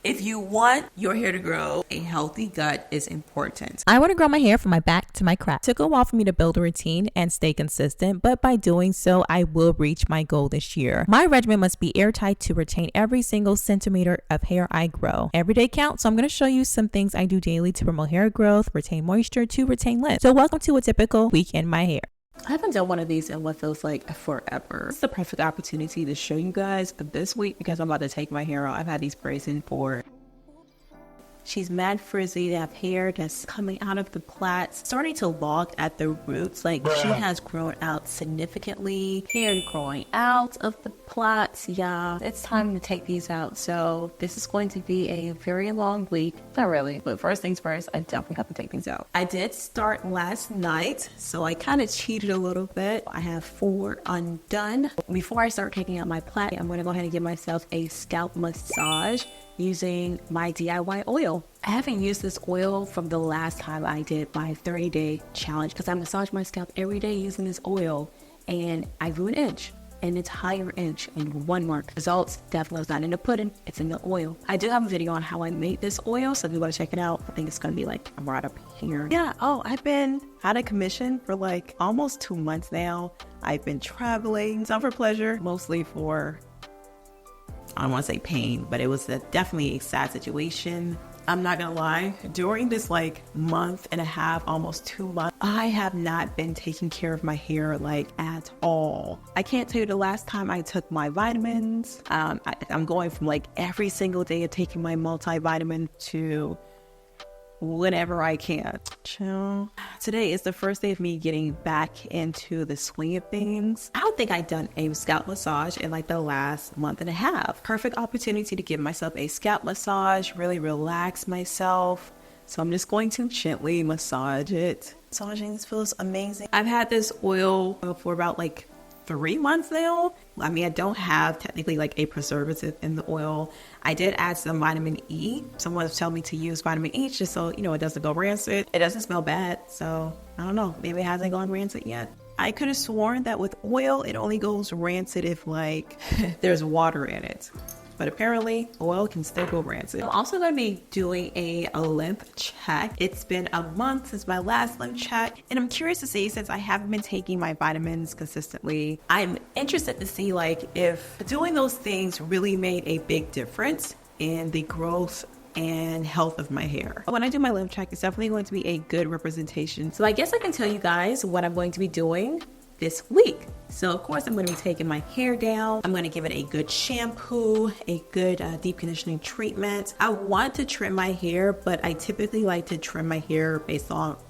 If you want your hair to grow, a healthy gut is important. I want to grow my hair from my back to my crop. It took a while for me to build a routine and stay consistent, but by doing so, I will reach my goal this year. My regimen must be airtight to retain every single centimeter of hair I grow. Every day counts, so I'm going to show you some things I do daily to promote hair growth, retain moisture, to retain length. So welcome to a typical week in my hair. I haven't done one of these in what feels like forever. It's the perfect opportunity to show you guys this week because I'm about to take my hair out. I've had these braids in for... She's mad frizzy. They have hair that's coming out of the plaits, starting to log at the roots. Like she has grown out significantly. Hair growing out of the plaits. Yeah, it's time to take these out. So this is going to be a very long week. Not really, but first things first, I definitely have to take things out. I did start last night, so I kind of cheated a little bit. I have 4 undone. Before I start taking out my plait, I'm going to go ahead and give myself a scalp massage using my DIY oil. I haven't used this oil from the last time I did my 30-day challenge because I massage my scalp every day using this oil, and I grew an inch, an entire inch in 1 month. Results definitely was not in the pudding, it's in the oil. I do have a video on how I made this oil, so if you want to check it out, I think it's going to be like right up here. Yeah, I've been out of commission for like almost 2 months now. I've been traveling, some for pleasure, mostly for, I don't want to say pain, but it was definitely a sad situation. I'm not gonna lie, during this like month and a half, almost 2 months, I have not been taking care of my hair like at all. I can't tell you the last time I took my vitamins. I'm going from like every single day of taking my multivitamin to whenever I can. Chill. Today is the first day of me getting back into the swing of things. I don't think I've done a scalp massage in like the last month and a half. Perfect opportunity to give myself a scalp massage, really relax myself. So I'm just going to gently massage it. Massaging this feels amazing. I've had this oil for about like 3 months now. I mean, I don't have technically like a preservative in the oil. I did add some vitamin E. Someone was telling me to use vitamin E just so, you know, it doesn't go rancid. It doesn't smell bad. So I don't know, maybe it hasn't gone rancid yet. I could have sworn that with oil, it only goes rancid if like there's water in it. But apparently, oil can still go rancid. I'm also going to be doing a lymph check. It's been a month since my last lymph check. And I'm curious to see, since I haven't been taking my vitamins consistently, I'm interested to see like if doing those things really made a big difference in the growth and health of my hair. When I do my lymph check, it's definitely going to be a good representation. So I guess I can tell you guys what I'm going to be doing this week. So of course I'm going to be taking my hair down. I'm going to give it a good shampoo, a good deep conditioning treatment. I want to trim my hair, but I typically like to trim my hair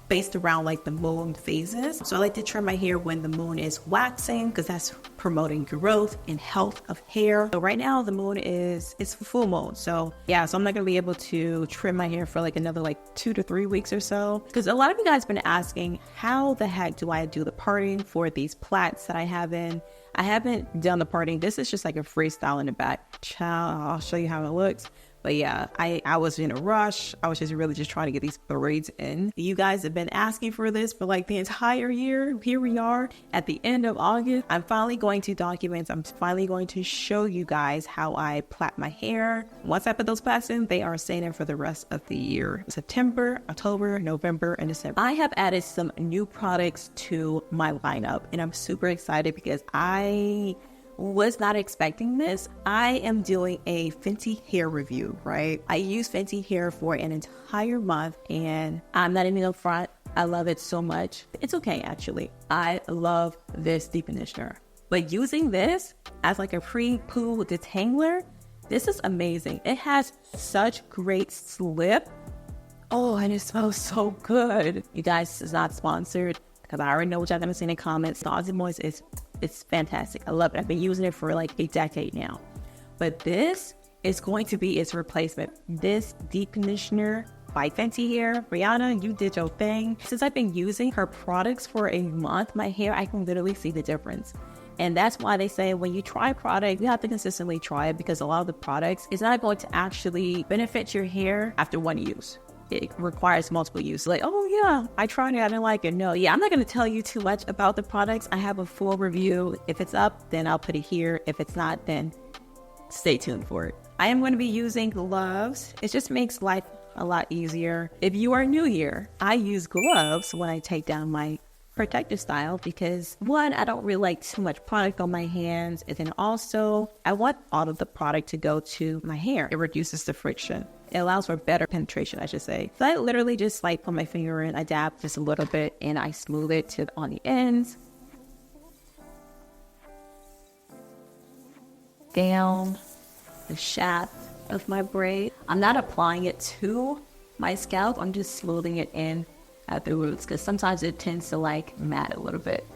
based around like the moon phases. So I like to trim my hair when the moon is waxing because that's promoting growth and health of hair. So right now the moon it's full moon. So yeah, so I'm not going to be able to trim my hair for like another like 2 to 3 weeks or so. Because a lot of you guys been asking, how the heck do I do the parting for these plaits that I have in? I haven't done the parting. This is just like a freestyle in the back. Child, I'll show you how it looks. But yeah, I was in a rush. I was just really trying to get these braids in. You guys have been asking for this for like the entire year. Here we are at the end of August. I'm finally going to document. I'm finally going to show you guys how I plait my hair. Once I put those plaits in, they are staying in for the rest of the year. September, October, November, and December. I have added some new products to my lineup, and I'm super excited because I was not expecting this. I am doing a Fenty hair review, right? I use Fenty hair for an entire month, and I'm not even upfront. I love it so much. It's okay, actually. I love this deep conditioner. But using this as like a pre-poo detangler, this is amazing. It has such great slip. Oh, and it smells so good. You guys, this is not sponsored because I already know what y'all gonna say in the comments. The Aussie Moist it's fantastic. I love it. I've been using it for like a decade now. But this is going to be its replacement. This deep conditioner by Fenty here. Rihanna, you did your thing. Since I've been using her products for a month, my hair, I can literally see the difference. And that's why they say when you try a product, you have to consistently try it because a lot of the products is not going to actually benefit your hair after one use. It requires multiple use. Like, oh yeah, I tried it, I didn't like it. No, yeah, I'm not going to tell you too much about the products. I have a full review. If it's up, then I'll put it here. If it's not, then stay tuned for it. I am going to be using gloves. It just makes life a lot easier. If you are new here, I use gloves when I take down my protective style because one, I don't really like too much product on my hands, and then also I want all of the product to go to my hair. It reduces the friction. It allows for better penetration, I should say. So I literally just like put my finger in, I dab just a little bit, and I smooth it on the ends. Down the shaft of my braid. I'm not applying it to my scalp. I'm just smoothing it in at the roots because sometimes it tends to like mat a little bit.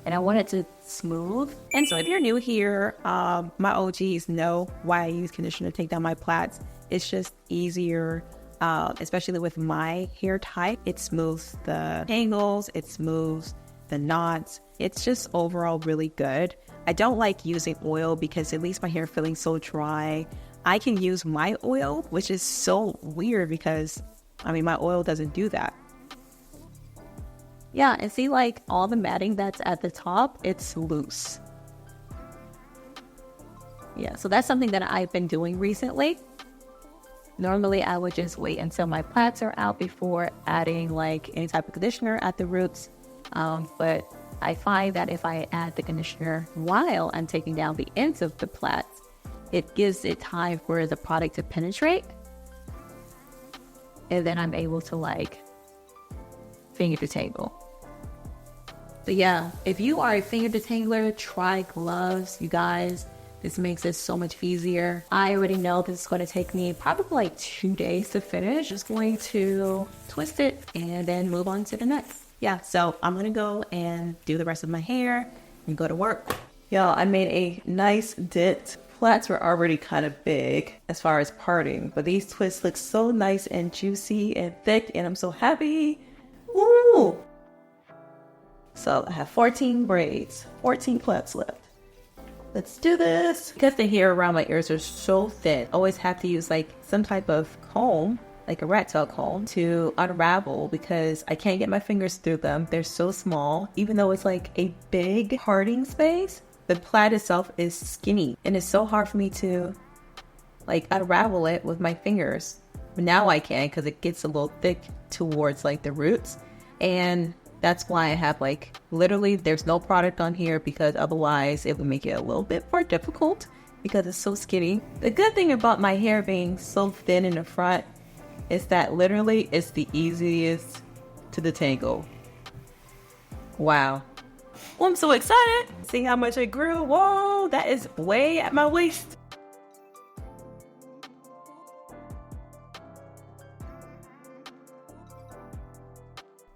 And I want it to smooth. And so if you're new here, my OGs know why I use conditioner to take down my plaits. It's just easier, especially with my hair type. It smooths the tangles, it smooths the knots. It's just overall really good. I don't like using oil because it leaves my hair feeling so dry. I can use my oil, which is so weird because, my oil doesn't do that. Yeah, and see like all the matting that's at the top, it's loose. Yeah, so that's something that I've been doing recently. Normally, I would just wait until my plaits are out before adding like any type of conditioner at the roots. But I find that if I add the conditioner while I'm taking down the ends of the plaits, it gives it time for the product to penetrate. And then I'm able to like finger detangle. But yeah, if you are a finger detangler, try gloves, you guys. This makes it so much easier. I already know this is going to take me probably like 2 days to finish. Just going to twist it and then move on to the next. Yeah, so I'm going to go and do the rest of my hair and go to work. Y'all, I made a nice dent. Plaits were already kind of big as far as parting, but these twists look so nice and juicy and thick, and I'm so happy. Woo! So I have 14 braids, 14 plaits left. Let's do this. Because the hair around my ears are so thin, I always have to use like some type of comb, like a rat tail comb, to unravel because I can't get my fingers through them. They're so small. Even though it's like a big parting space, the plait itself is skinny and it's so hard for me to like unravel it with my fingers. But now I can because it gets a little thick towards like the roots. And that's why I have like, literally there's no product on here because otherwise it would make it a little bit more difficult because it's so skinny. The good thing about my hair being so thin in the front is that literally it's the easiest to detangle. Wow. Well, I'm so excited. See how much it grew. Whoa, that is way at my waist.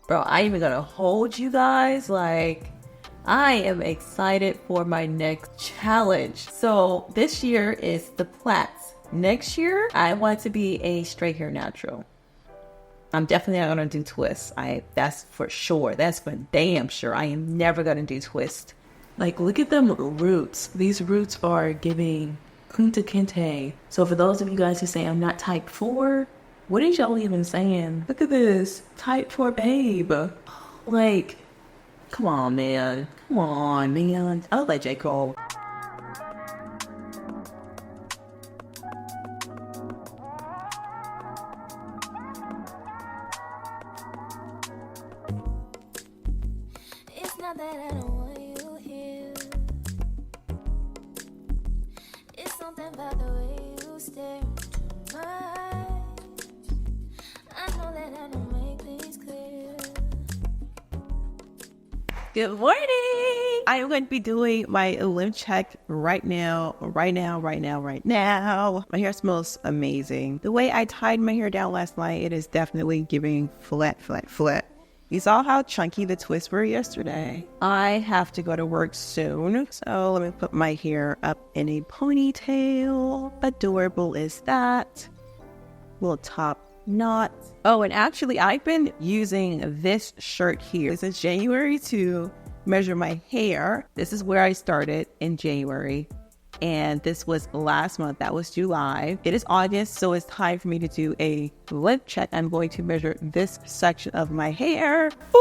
Bro, I ain't even gonna hold you guys. Like, I am excited for my next challenge. So this year is the plaits. Next year, I want to be a straight hair natural. I'm definitely not gonna do twists. That's for sure. That's for damn sure. I am never gonna do twist. Like, look at them roots. These roots are giving kunta kinte. So for those of you guys who say I'm not type 4, what is y'all even saying? Look at this. Type 4 babe. Like, come on, man. Come on, man. I look like J. Cole. It's not that I don't want you here. It's something about the way you stare into my eyes. I know that I don't make things clear. Good morning. I am going to be doing my lymph check right now. My hair smells amazing. The way I tied my hair down last night, it is definitely giving flat. You saw how chunky the twists were yesterday. I have to go to work soon, so let me put my hair up in a ponytail. Adorable is that. Little top knot. Oh, and actually I've been using this shirt here since January to measure my hair. This is where I started in January, and this was last month. That was July. It is August, so it's time for me to do a lymph check. I'm going to measure this section of my hair. Ooh!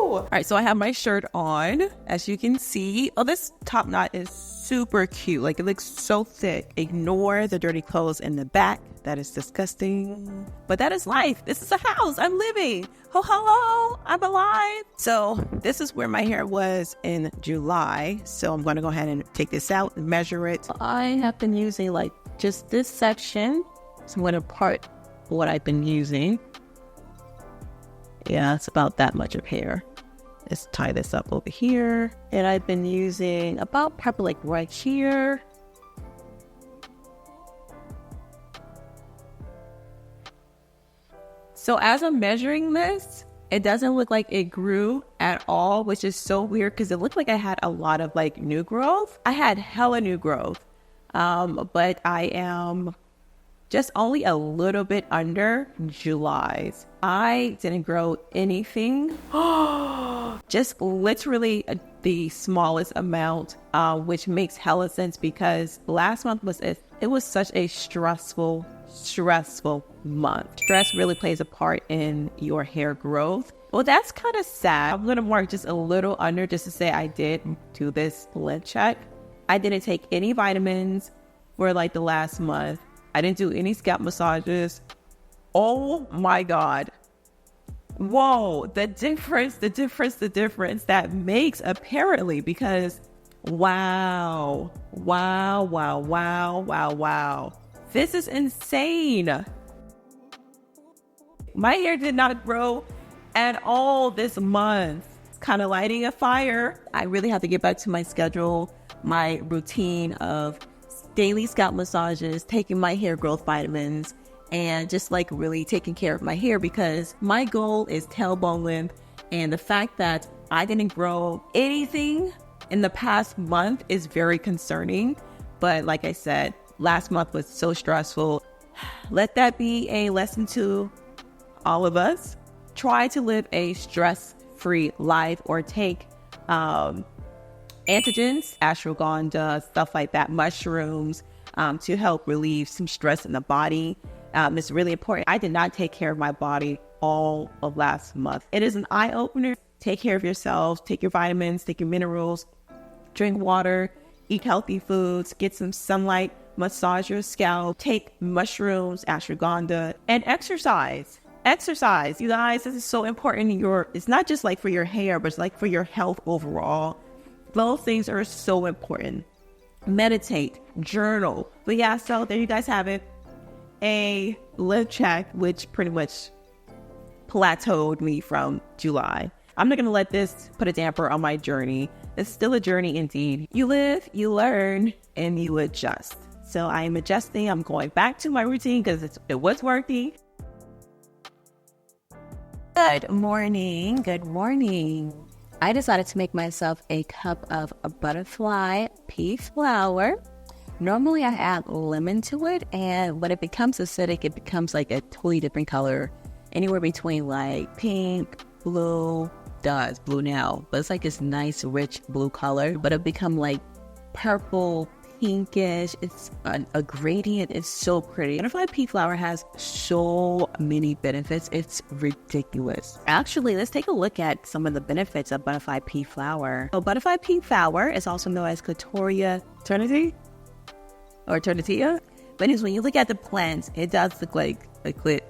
All right, so I have my shirt on, as you can see. Oh, this top knot is super cute. Like, it looks so thick. Ignore the dirty clothes in the back. That is disgusting. But that is life. This is a house. I'm living. Oh, hello. I'm alive. So this is where my hair was in July. So I'm going to go ahead and take this out and measure it. I have been using like just this section. So I'm going to part what I've been using. Yeah, it's about that much of hair. Let's tie this up over here. And I've been using about probably like right here. So as I'm measuring this, it doesn't look like it grew at all, which is so weird because it looked like I had a lot of like new growth. I had hella new growth, but I am just only a little bit under July's. I didn't grow anything. Just literally the smallest amount, which makes hella sense because last month it was such a stressful month. Stress really plays a part in your hair growth. Well, that's kind of sad. I'm gonna mark just a little under just to say I did do this lint check. I didn't take any vitamins for like the last month. I didn't do any scalp massages. Oh my God. Whoa, the difference that makes apparently, because wow. This is insane. My hair did not grow at all this month. It's kind of lighting a fire. I really have to get back to my schedule, my routine of daily scalp massages, taking my hair growth vitamins, and just like really taking care of my hair because my goal is tailbone length. And the fact that I didn't grow anything in the past month is very concerning. But like I said, last month was so stressful. Let that be a lesson to all of us. Try to live a stress-free life or take antigens, ashwagandha, stuff like that, mushrooms, to help relieve some stress in the body. It's really important. I did not take care of my body all of last month. It is an eye-opener. Take care of yourselves, take your vitamins, take your minerals, drink water, eat healthy foods, get some sunlight, massage your scalp, take mushrooms, ashwagandha, and exercise. Exercise. You guys, this is so important. It's not just like for your hair, but it's like for your health overall. Those things are so important. Meditate, journal. But yeah, so there you guys have it. A lip check, which pretty much plateaued me from July. I'm not going to let this put a damper on my journey. It's still a journey indeed. You live, you learn, and you adjust. So I am adjusting. I'm going back to my routine because it was working. Good morning. Good morning. I decided to make myself a cup of butterfly pea flower. Normally I add lemon to it, and when it becomes acidic, it becomes like a totally different color. Anywhere between like pink, blue, does blue now, but it's like this nice rich blue color, but it become like purple, pinkish. It's a gradient. It's so pretty. Butterfly pea flower has so many benefits. It's ridiculous. Actually, let's take a look at some of the benefits of butterfly pea flower. So butterfly pea flower is also known as Clitoria ternity or ternitia. But when you look at the plants, it does look like a clit.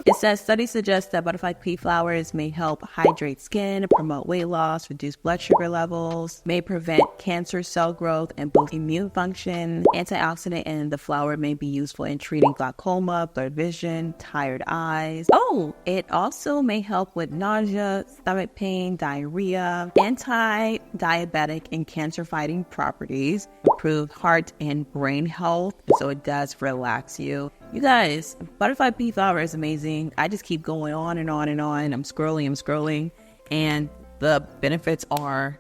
It says studies suggest that butterfly pea flowers may help hydrate skin, promote weight loss, reduce blood sugar levels, may prevent cancer cell growth, and boost immune function. Antioxidant in the flower may be useful in treating glaucoma, blurred vision, tired eyes. Oh, it also may help with nausea, stomach pain, diarrhea, anti-diabetic and cancer-fighting properties, improve heart and brain health, so it does relax you. You guys, butterfly pea flower is amazing. I just keep going on and on and on. I'm scrolling, and the benefits are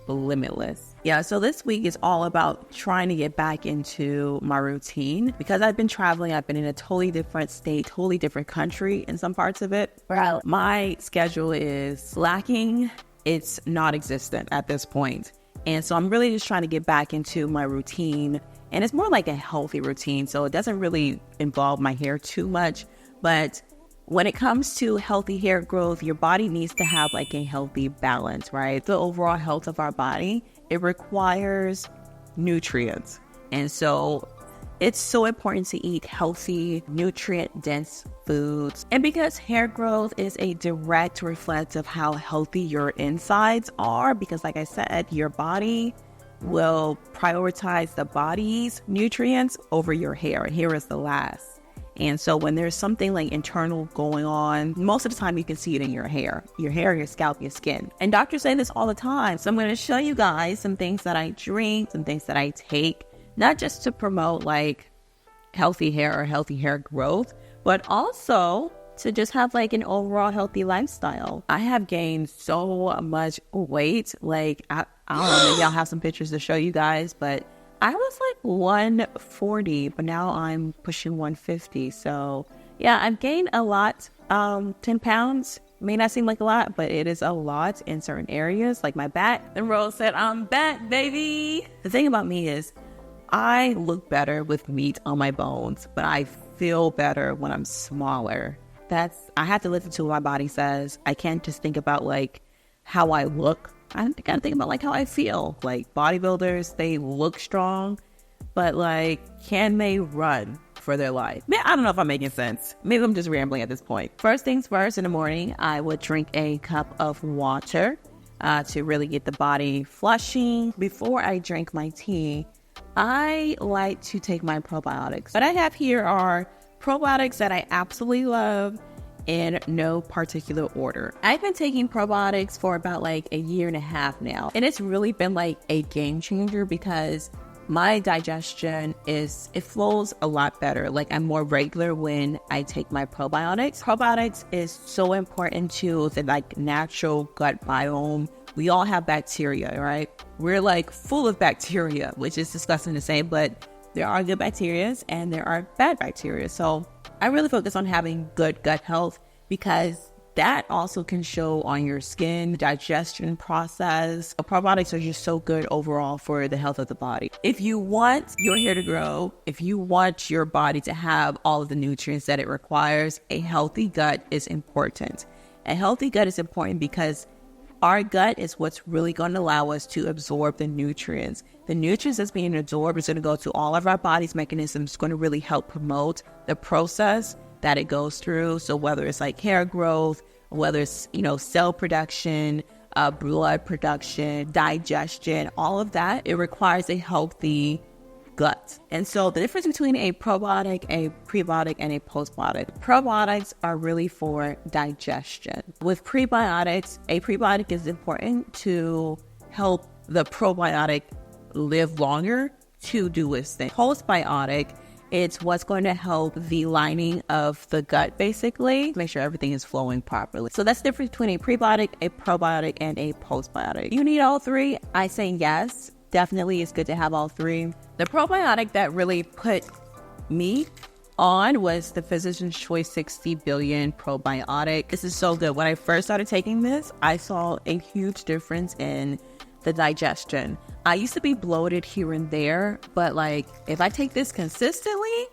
limitless. Yeah, so this week is all about trying to get back into my routine because I've been traveling. I've been in a totally different state, totally different country in some parts of it. Where my schedule is lacking. It's non-existent at this point. And so I'm really just trying to get back into my routine. And it's more like a healthy routine, so it doesn't really involve my hair too much. But when it comes to healthy hair growth, your body needs to have like a healthy balance, right? The overall health of our body it requires nutrients. And so it's so important to eat healthy, nutrient-dense foods. And because hair growth is a direct reflection of how healthy your insides are, because like I said, your body will prioritize the body's nutrients over your hair. And hair is the last. And so when there's something like internal going on, most of the time you can see it in your hair, your scalp, your skin. And doctors say this all the time. So I'm going to show you guys some things that I drink, some things that I take, not just to promote like healthy hair or healthy hair growth, but also to just have like an overall healthy lifestyle. I have gained so much weight. Like, I don't know, maybe I'll have some pictures to show you guys, but I was like 140, but now I'm pushing 150. So yeah, I've gained a lot. 10 pounds may not seem like a lot, but it is a lot in certain areas, like my back. And Rose said, I'm back, baby. The thing about me is I look better with meat on my bones, but I feel better when I'm smaller. I have to listen to what my body says. I can't just think about like how I look. I gotta think about like how I feel. Like bodybuilders, they look strong, but like, can they run for their life? Man, I don't know if I'm making sense. Maybe I'm just rambling at this point. First things first, in the morning, I would drink a cup of water to really get the body flushing. Before I drink my tea, I like to take my probiotics. What I have here are probiotics that I absolutely love in no particular order. I've been taking probiotics for about like a year and a half now, and it's really been like a game changer because my digestion it flows a lot better. Like, I'm more regular when I take my probiotics. Probiotics is so important to the like natural gut biome. We all have bacteria, right? We're like full of bacteria, which is disgusting to say, but there are good bacteria and there are bad bacteria. So I really focus on having good gut health because that also can show on your skin, digestion process. Probiotics are just so good overall for the health of the body. If you want your hair to grow, if you want your body to have all of the nutrients that it requires, a healthy gut is important. A healthy gut is important because our gut is what's really going to allow us to absorb the nutrients. The nutrients that's being absorbed is going to go to all of our body's mechanisms. It's going to really help promote the process that it goes through. So whether it's like hair growth, whether it's, cell production, blood production, digestion, all of that, it requires a healthy gut. And so the difference between a probiotic, a prebiotic, and a postbiotic. Probiotics are really for digestion. With prebiotics, a prebiotic is important to help the probiotic live longer to do its thing. Postbiotic, it's what's going to help the lining of the gut, basically, make sure everything is flowing properly. So that's the difference between a prebiotic, a probiotic, and a postbiotic. You need all three? I say yes. Definitely, it's good to have all three. The probiotic that really put me on was the Physician's Choice 60 Billion Probiotic. This is so good. When I first started taking this, I saw a huge difference in the digestion. I used to be bloated here and there, but like if I take this consistently,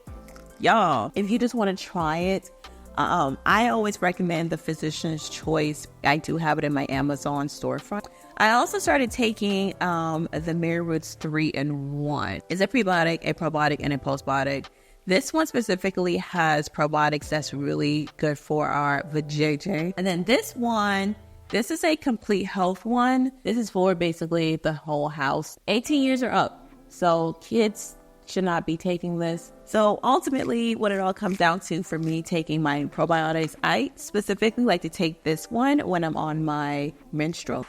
y'all, if you just want to try it, I always recommend the Physician's Choice. I do have it in my Amazon storefront. I also started taking the Mary Roots 3-in-1. It's a prebiotic, a probiotic, and a postbiotic. This one specifically has probiotics that's really good for our vajayjay. And then this one, this is a complete health one. This is for basically the whole house. 18 years or up. So kids should not be taking this. So ultimately, what it all comes down to for me taking my probiotics, I specifically like to take this one when I'm on my menstrual.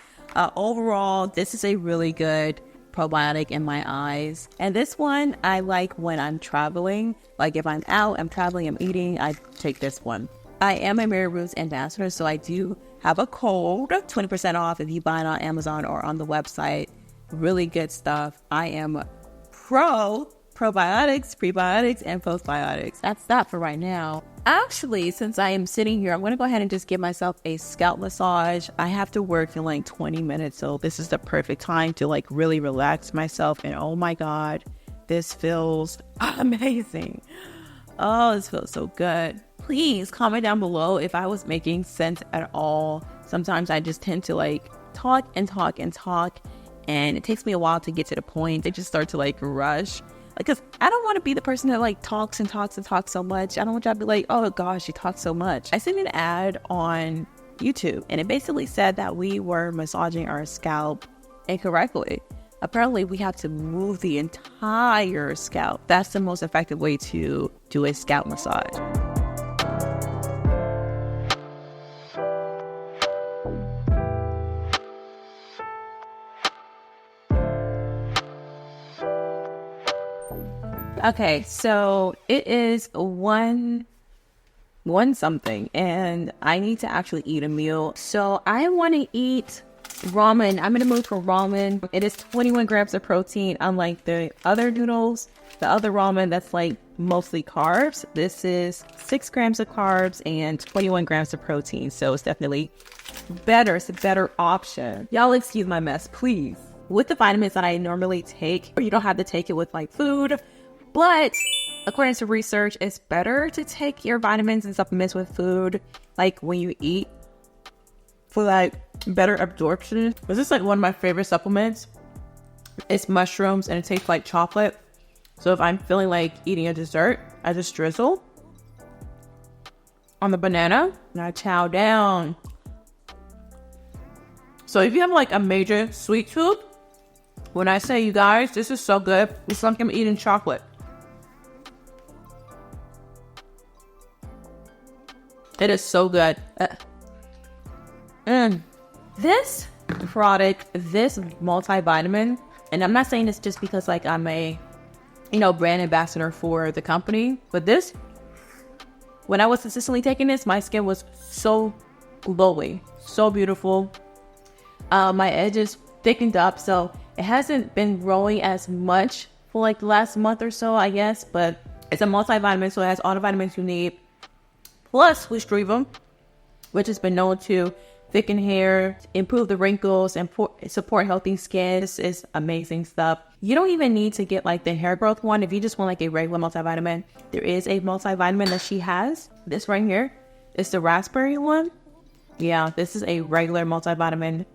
Overall, this is a really good probiotic in my eyes. And this one I like when I'm traveling. Like if I'm out, I'm traveling, I'm eating, I take this one. I am a Mary Roots ambassador, so I do have a code, 20% off if you buy it on Amazon or on the website. Really good stuff. I am pro probiotics, prebiotics, and postbiotics. That's that for right now. Actually, since I am sitting here, I'm going to go ahead and just give myself a scalp massage. I have to work in like 20 minutes, so this is the perfect time to like really relax myself. And oh my God, this feels amazing. Oh, this feels so good. Please comment down below if I was making sense at all. Sometimes I just tend to like talk and talk and talk, and it takes me a while to get to the point. They just start to like rush. Like, cause I don't want to be the person that like talks and talks and talks so much. I don't want y'all to be like, oh gosh, you talk so much. I seen an ad on YouTube and it basically said that we were massaging our scalp incorrectly. Apparently we have to move the entire scalp. That's the most effective way to do a scalp massage. Okay, so it is one something and I need to actually eat a meal. So I want to eat ramen. I'm in the mood for ramen. It is 21 grams of protein, unlike the other noodles, the other ramen that's like mostly carbs. This is 6 grams of carbs and 21 grams of protein. So it's definitely better. It's a better option. Y'all excuse my mess, please. With the vitamins that I normally take, you don't have to take it with like food. But according to research, it's better to take your vitamins and supplements with food, like when you eat, for like better absorption. This is like one of my favorite supplements. It's mushrooms and it tastes like chocolate. So if I'm feeling like eating a dessert, I just drizzle on the banana and I chow down. So if you have like a major sweet tooth, when I say, you guys, this is so good, it's like I'm eating chocolate. It is so good. This product, this multivitamin, and I'm not saying this just because like I'm a, brand ambassador for the company, but this, when I was consistently taking this, my skin was so glowy, so beautiful. My edges thickened up, so it hasn't been growing as much for like the last month or so, I guess, but it's a multivitamin, so it has all the vitamins you need. Plus Lustrevum, which has been known to thicken hair, improve the wrinkles, and support healthy skin. This is amazing stuff. You don't even need to get like the hair growth one. If you just want like a regular multivitamin, there is a multivitamin that she has. This right here is the raspberry one. Yeah, this is a regular multivitamin.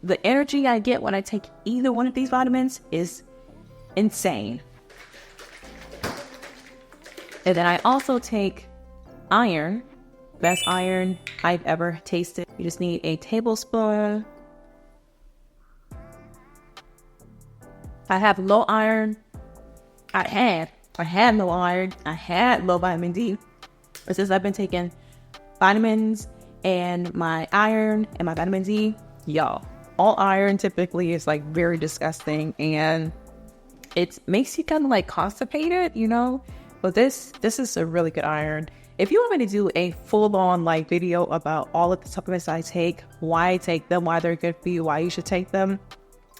The energy I get when I take either one of these vitamins is insane. And then I also take iron, best iron I've ever tasted. You just need a tablespoon. I have low iron. I had low iron. I had low vitamin D. But since I've been taking vitamins and my iron and my vitamin D, y'all, all iron typically is like very disgusting and it makes you kind of like constipated, But this is a really good iron. If you want me to do a full-on like video about all of the supplements I take, why I take them, why they're good for you, why you should take them,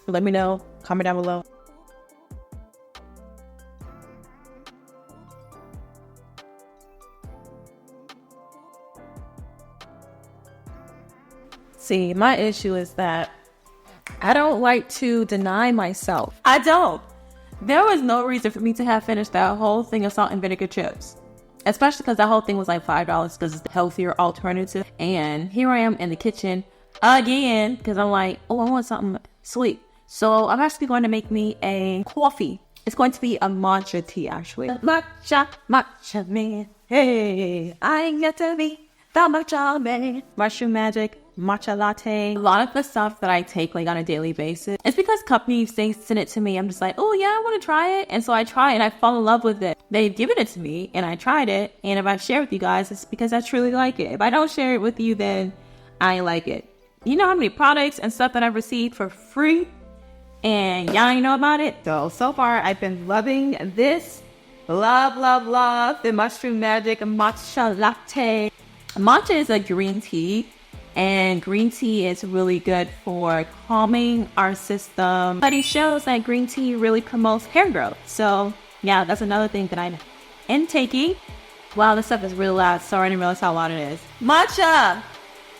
let me know. Comment down below. See, my issue is that I don't like to deny myself. I don't. There was no reason for me to have finished that whole thing of salt and vinegar chips. Especially because that whole thing was like $5 because it's the healthier alternative. And here I am in the kitchen again because I'm like, oh, I want something sweet. So I'm actually going to make me a coffee. It's going to be a matcha tea, actually. Matcha man. Hey, I get to be the matcha man. Mushroom magic, matcha latte. A lot of the stuff that I take like on a daily basis, it's because companies, they send it to me. I'm just like, oh yeah, I want to try it. And so I try it and I fall in love with it. They've given it to me and I tried it. And if I share with you guys, it's because I truly like it. If I don't share it with you, then I ain't like it. You know how many products and stuff that I've received for free and y'all ain't know about it? So far I've been loving this. Love the mushroom magic matcha latte. Matcha is a green tea. And green tea is really good for calming our system. Study shows that green tea really promotes hair growth. So yeah, that's another thing that I'm intaking. Wow, this stuff is really loud. Sorry, I didn't realize how loud it is. Matcha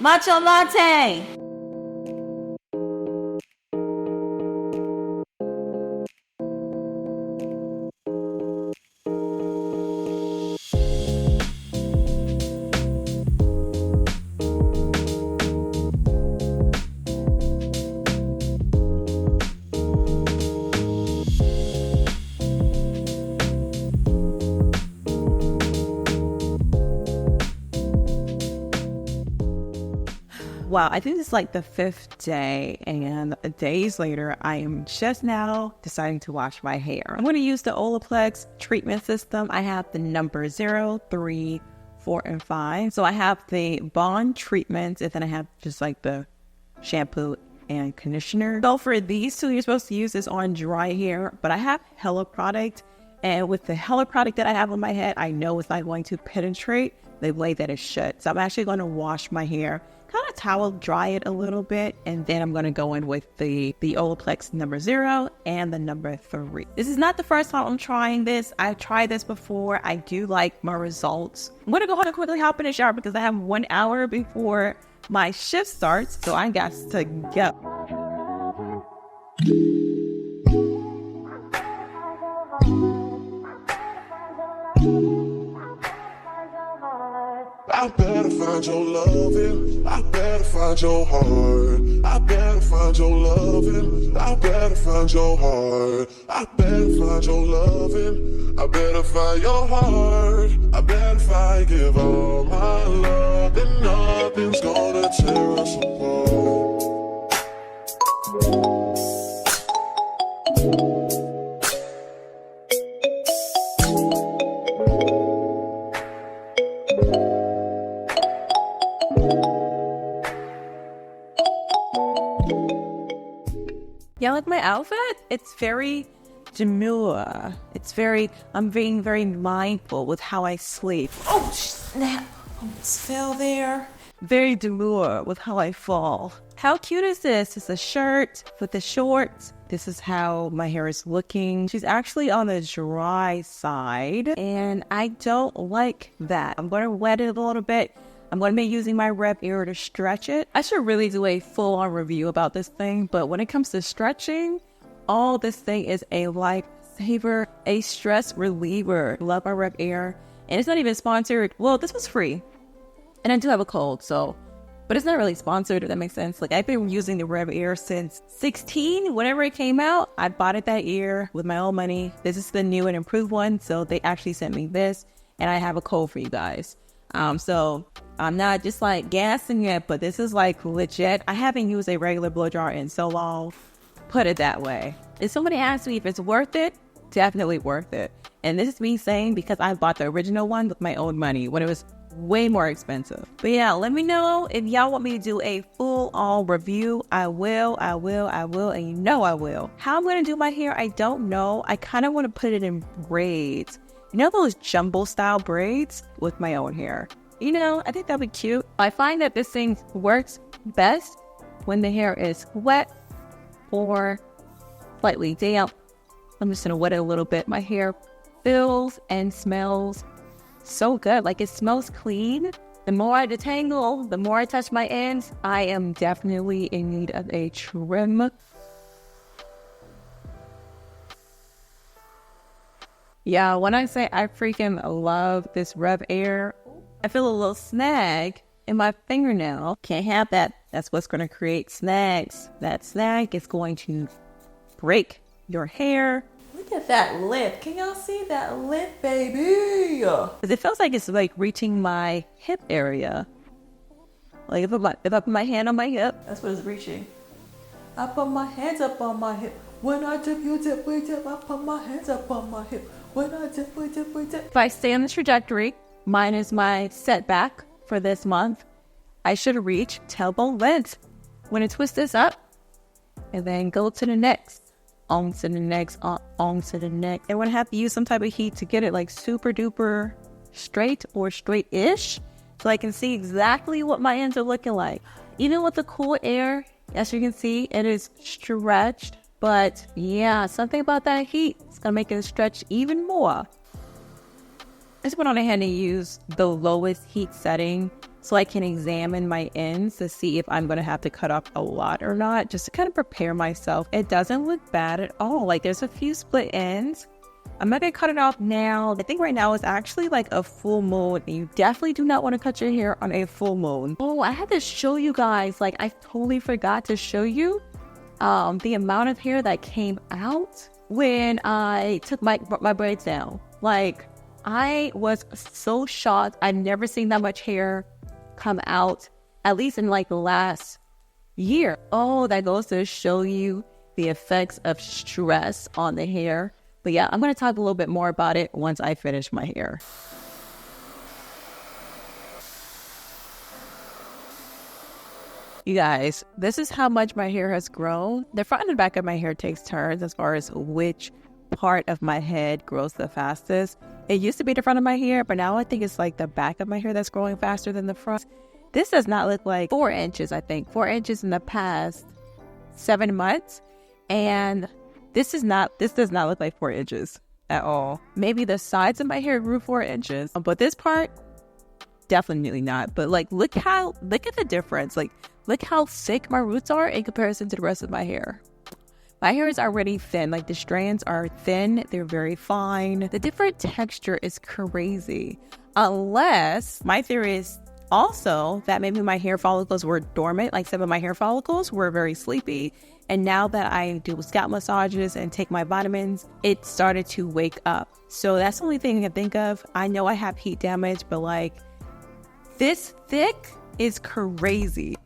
latte. Wow, I think it's like the 5th day, and days later, I am just now deciding to wash my hair. I'm going to use the Olaplex treatment system. I have the number 0, 3, 4, and 5. So I have the bond treatment, and then I have just like the shampoo and conditioner. So for these two, you're supposed to use this on dry hair, but I have Hella product, and with the Hella product that I have on my head, I know it's not going to penetrate the way that it should. So I'm actually going to wash my hair, kind of towel dry it a little bit, and then I'm going to go in with the Olaplex number 0 and the number 3. This is not the first time I'm trying this. I've tried this before. I do like my results. I'm going to go ahead and quickly hop in the shower because I have 1 hour before my shift starts, so I got to go. I better find your loving, I better find your heart. I better find your loving, I better find your heart. I better find your loving, I better find your heart. I better find, give all my love, and nothing's gonna tear us apart. Yeah, like my outfit, it's very demure. I'm being very mindful with how I sleep. Oh, snap. Almost fell there. Very demure with how I fall. How cute is this? It's a shirt with the shorts. This is how my hair is looking. She's actually on the dry side, and I don't like that. I'm going to wet it a little bit. I'm going to be using my revair to stretch it. I should really do a full-on review about this thing, but when it comes to stretching, all this thing is a lifesaver, a stress reliever. Love my revair, and it's not even sponsored. Well, this was free, and I do have a cold, but it's not really sponsored, if that makes sense. Like, I've been using the revair since 16, whenever it came out. I bought it that year with my own money. This is the new and improved one, so they actually sent me this, and I have a code for you guys. So I'm not just like gassing it, but this is like legit. I haven't used a regular blow dryer in so long. Put it that way. If somebody asks me if it's worth it, definitely worth it. And this is me saying because I bought the original one with my own money when it was way more expensive. But yeah, let me know if y'all want me to do a full-on review. I will, and you know I will. How I'm going to do my hair, I don't know. I kind of want to put it in braids. You know those jumbo style braids with my own hair? You know, I think that'd be cute. I find that this thing works best when the hair is wet or slightly damp. I'm just gonna wet it a little bit. My hair feels and smells so good. Like, it smells clean. The more I detangle, the more I touch my ends, I am definitely in need of a trim. Yeah, when I say I freaking love this revair, I feel a little snag in my fingernail. Can't have that. That's what's going to create snags. That snag is going to break your hair. Look at that lip. Can y'all see that lip, baby? Because it feels like it's like reaching my hip area. Like if I put my hand on my hip, that's what it's reaching. I put my hands up on my hip. When I dip, you dip, we dip. I put my hands up on my hip. When I dip, we dip, we dip. If I stay on the trajectory, mine is my setback for this month. I should reach tailbone length. When I twist this up, and then go to the next, on to the next, on to the next. And when I have to use some type of heat to get it like super duper straight or straight-ish, so I can see exactly what my ends are looking like. Even with the cool air, as you can see, it is stretched. But yeah, something about that heat is going to make it stretch even more. I just went on ahead and used the lowest heat setting so I can examine my ends to see if I'm going to have to cut off a lot or not, just to kind of prepare myself. It doesn't look bad at all. Like, there's a few split ends. I'm not going to cut it off now. I think right now is actually like a full moon. And you definitely do not want to cut your hair on a full moon. Oh, I had to show you guys. Like, I totally forgot to show you the amount of hair that came out when I took my braids down. Like, I was so shocked. I'd never seen that much hair come out at least in like the last year. Oh, that goes to show you the effects of stress on the hair. But yeah, I'm going to talk a little bit more about it once I finish my hair. You guys, this is how much my hair has grown. The front and the back of my hair takes turns as far as which part of my head grows the fastest. It used to be the front of my hair, but now I think it's like the back of my hair that's growing faster than the front. This does not look like 4 inches, I think. 4 inches in the past 7 months. And this does not look like 4 inches at all. Maybe the sides of my hair grew 4 inches, but this part, definitely not. But like, look at the difference. Like, look how thick my roots are in comparison to the rest of my hair. My hair is already thin. Like, the strands are thin. They're very fine. The different texture is crazy. Unless, my theory is also that maybe my hair follicles were dormant. Like, some of my hair follicles were very sleepy. And now that I do scalp massages and take my vitamins, it started to wake up. So that's the only thing I can think of. I know I have heat damage, but like, this thick is crazy.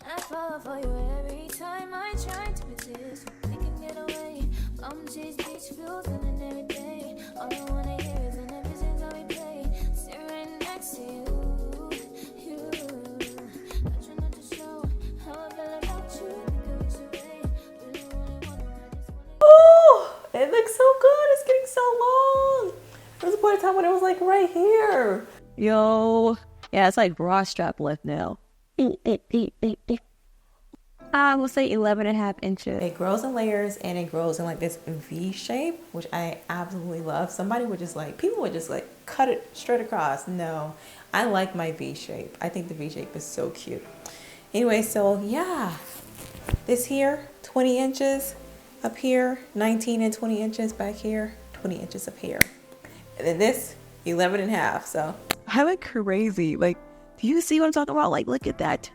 I fall for you every time I try to resist. We can get away. I'm just beach views and every day. All I wanna hear is an episode how we play. Sit right next to you. I try not to show how I feel about you. Because away. Really wanna Oh, it looks so good. It's getting so long. There was a point in time when it was like right here. Yo, yeah, it's like bra strap left now. I will say 11.5 inches. It grows in layers and it grows in like this V shape, which I absolutely love. People would just like cut it straight across. No, I like my V shape. I think the V shape is so cute. Anyway, so yeah, this here, 20 inches up here, 19 and 20 inches back here, 20 inches up here. And then this, 11.5, so. I look crazy. Like, do you see what I'm talking about? Like, look at that.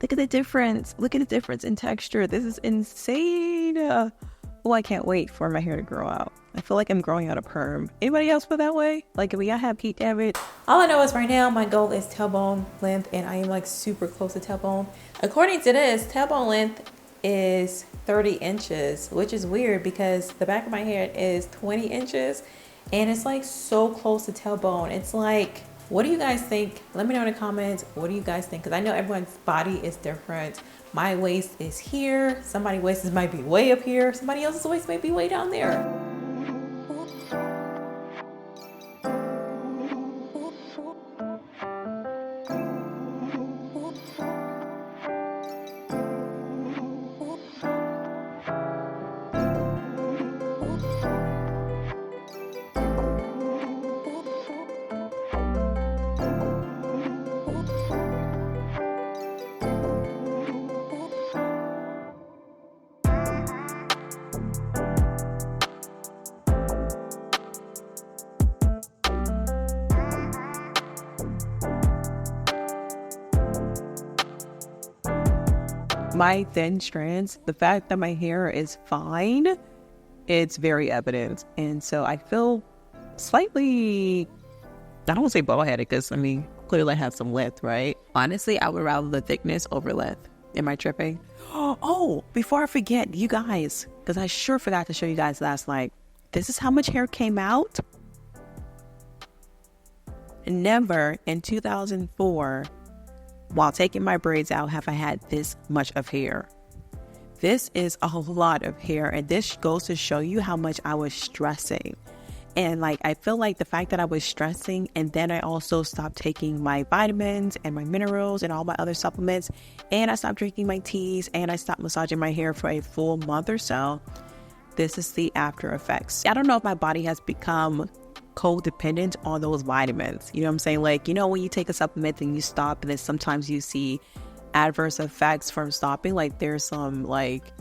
Look at the difference. Look at the difference in texture. This is insane. Oh, I can't wait for my hair to grow out. I feel like I'm growing out a perm. Anybody else feel that way? Like, if we have heat damage? All I know is right now my goal is tailbone length, and I am like super close to tailbone. According to this, tailbone length is 30 inches, which is weird because the back of my hair is 20 inches and it's like so close to tailbone. It's like, what do you guys think? Let me know in the comments. What do you guys think? Because I know everyone's body is different. My waist is here. Somebody's waist might be way up here. Somebody else's waist might be way down there. My thin strands, the fact that my hair is fine, it's very evident. And so I feel slightly, I don't want to say bald-headed because, I mean, clearly I have some length, right? Honestly, I would rather the thickness over length. Am I tripping? Oh, before I forget, you guys, because I sure forgot to show you guys last night. This is how much hair came out. Never in 2004, while taking my braids out, have I had this much of hair. This is a lot of hair, and this goes to show you how much I was stressing. And like, I feel like the fact that I was stressing, and then I also stopped taking my vitamins and my minerals and all my other supplements, and I stopped drinking my teas, and I stopped massaging my hair for a full month or so. This is the after effects. I don't know if my body has become codependent on those vitamins. You know what I'm saying? Like, you know, when you take a supplement and you stop, and then sometimes you see adverse effects from stopping, like there's some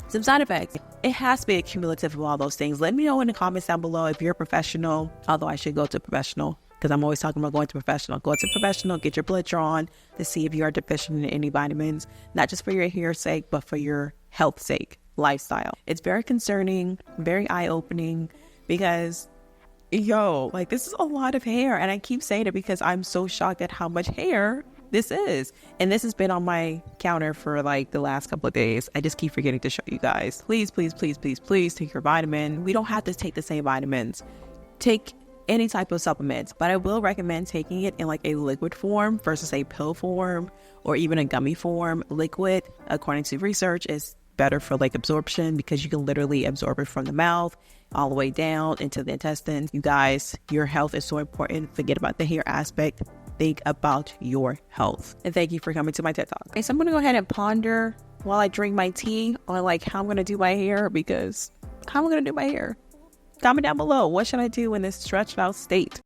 side effects. It has to be a cumulative of all those things. Let me know in the comments down below if you're a professional, although I should go to a professional because I'm always talking about going to a professional. Go to a professional, get your blood drawn to see if you are deficient in any vitamins, not just for your hair's sake, but for your health sake, lifestyle. It's very concerning, very eye-opening because this is a lot of hair. And I keep saying it because I'm so shocked at how much hair This is. And this has been on my counter for like the last couple of days. I just keep forgetting to show you guys. Please, please, please, please, please take your vitamin. We don't have to take the same vitamins. Take any type of supplements, but I will recommend taking it in like a liquid form versus a pill form or even a gummy form. Liquid, according to research, is better for like absorption because you can literally absorb it from the mouth all the way down into the intestines. You guys, your health is so important. Forget about the hair aspect. Think about your health. And thank you for coming to my TED Talk. Okay, so I'm going to go ahead and ponder while I drink my tea on like how I'm going to do my hair, because how am I going to do my hair? Comment down below. What should I do in this stretched out state?